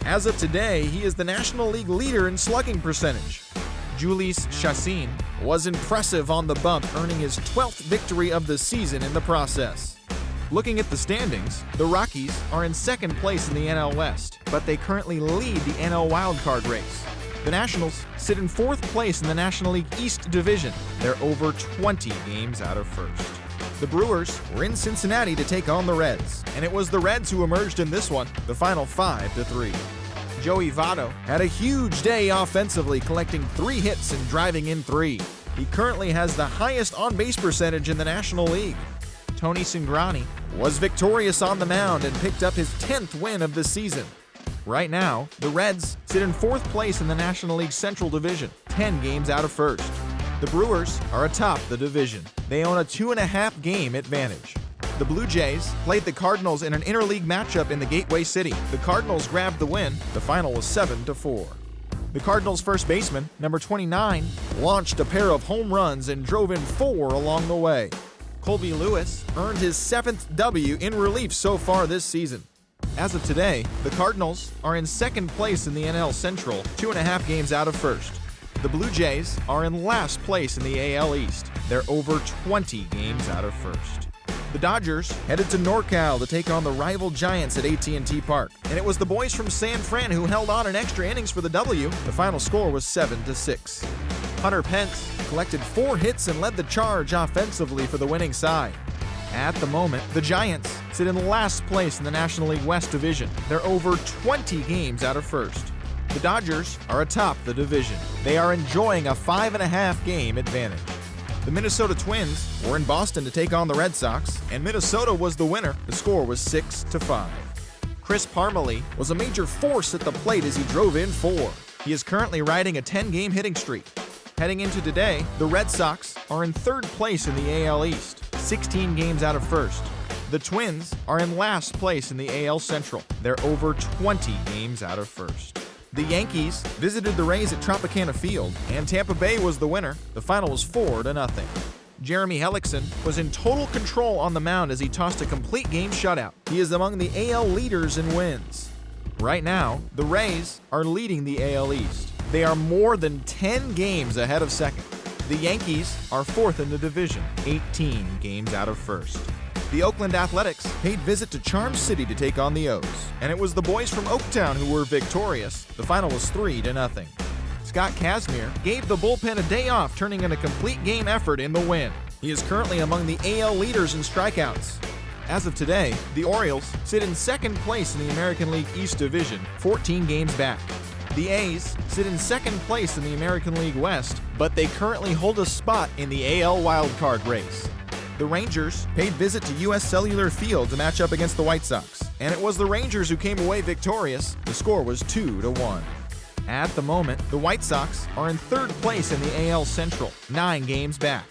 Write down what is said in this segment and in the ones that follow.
As of today, he is the National League leader in slugging percentage. Jhoulys Chacin was impressive on the bump, earning his 12th victory of the season in the process. Looking at the standings, the Rockies are in second place in the NL West, but they currently lead the NL wildcard race. The Nationals sit in fourth place in the National League East Division. They're over 20 games out of first. The Brewers were in Cincinnati to take on the Reds, and it was the Reds who emerged in this one, the final 5-3. Joey Votto had a huge day offensively, collecting 3 hits and driving in 3. He currently has the highest on-base percentage in the National League. Tony Cingrani was victorious on the mound and picked up his 10th win of the season. Right now, the Reds sit in fourth place in the National League Central Division, 10 games out of first. The Brewers are atop the division. They own a 2.5 game advantage. The Blue Jays played the Cardinals in an interleague matchup in the Gateway City. The Cardinals grabbed the win. The final was 7-4. The Cardinals' first baseman, number 29, launched a pair of home runs and drove in 4 along the way. Colby Lewis earned his 7th W in relief so far this season. As of today, the Cardinals are in second place in the NL Central, 2.5 games out of first. The Blue Jays are in last place in the AL East. They're over 20 games out of first. The Dodgers headed to NorCal to take on the rival Giants at AT&T Park, and it was the boys from San Fran who held on in extra innings for the W. The final score was 7-6. Hunter Pence collected 4 hits and led the charge offensively for the winning side. At the moment, the Giants sit in last place in the National League West Division. They're over 20 games out of first. The Dodgers are atop the division. They are enjoying a 5.5 game advantage. The Minnesota Twins were in Boston to take on the Red Sox, and Minnesota was the winner. The score was 6-5. Chris Parmelee was a major force at the plate as he drove in 4. He is currently riding a 10-game hitting streak. Heading into today, the Red Sox are in third place in the AL East, 16 games out of first. The Twins are in last place in the AL Central. They're over 20 games out of first. The Yankees visited the Rays at Tropicana Field, and Tampa Bay was the winner. The final was 4-0. Jeremy Hellickson was in total control on the mound as he tossed a complete game shutout. He is among the AL leaders in wins. Right now, the Rays are leading the AL East. They are more than 10 games ahead of second. The Yankees are fourth in the division, 18 games out of first. The Oakland Athletics paid visit to Charm City to take on the O's, and it was the boys from Oaktown who were victorious. The final was 3-0. Scott Kazmir gave the bullpen a day off, turning in a complete game effort in the win. He is currently among the AL leaders in strikeouts. As of today, the Orioles sit in second place in the American League East Division, 14 games back. The A's sit in second place in the American League West, but they currently hold a spot in the AL wildcard race. The Rangers paid visit to U.S. Cellular Field to match up against the White Sox, and it was the Rangers who came away victorious. The score was 2-1. At the moment, the White Sox are in third place in the AL Central, 9 games back.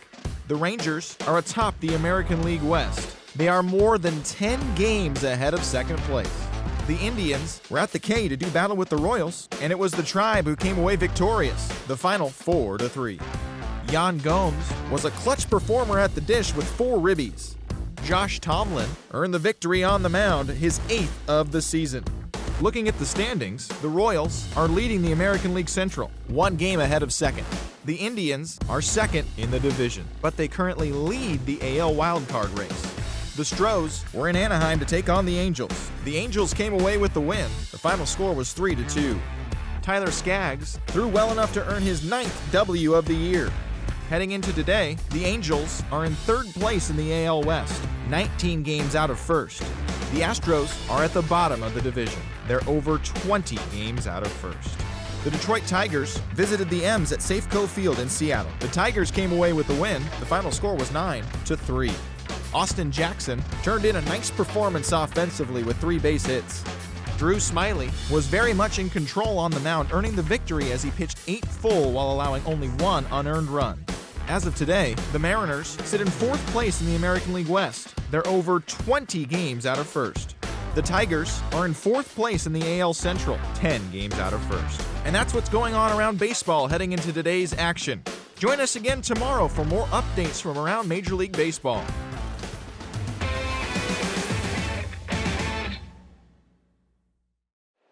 The Rangers are atop the American League West. They are more than 10 games ahead of second place. The Indians were at the K to do battle with the Royals, and it was the Tribe who came away victorious. The final 4-3. Yan Gomes was a clutch performer at the dish with 4 ribbies. Josh Tomlin earned the victory on the mound, his 8th of the season. Looking at the standings, the Royals are leading the American League Central, 1 game ahead of second. The Indians are second in the division, but they currently lead the AL wildcard race. The Stros were in Anaheim to take on the Angels. The Angels came away with the win. The final score was 3-2. Tyler Skaggs threw well enough to earn his 9th W of the year. Heading into today, the Angels are in third place in the AL West, 19 games out of first. The Astros are at the bottom of the division. They're over 20 games out of first. The Detroit Tigers visited the M's at Safeco Field in Seattle. The Tigers came away with the win. The final score was 9-3. Austin Jackson turned in a nice performance offensively with 3 base hits. Drew Smyly was very much in control on the mound, earning the victory as he pitched 8 full while allowing only 1 unearned run. As of today, the Mariners sit in fourth place in the American League West. They're over 20 games out of first. The Tigers are in fourth place in the AL Central, 10 games out of first. And that's what's going on around baseball heading into today's action. Join us again tomorrow for more updates from around Major League Baseball.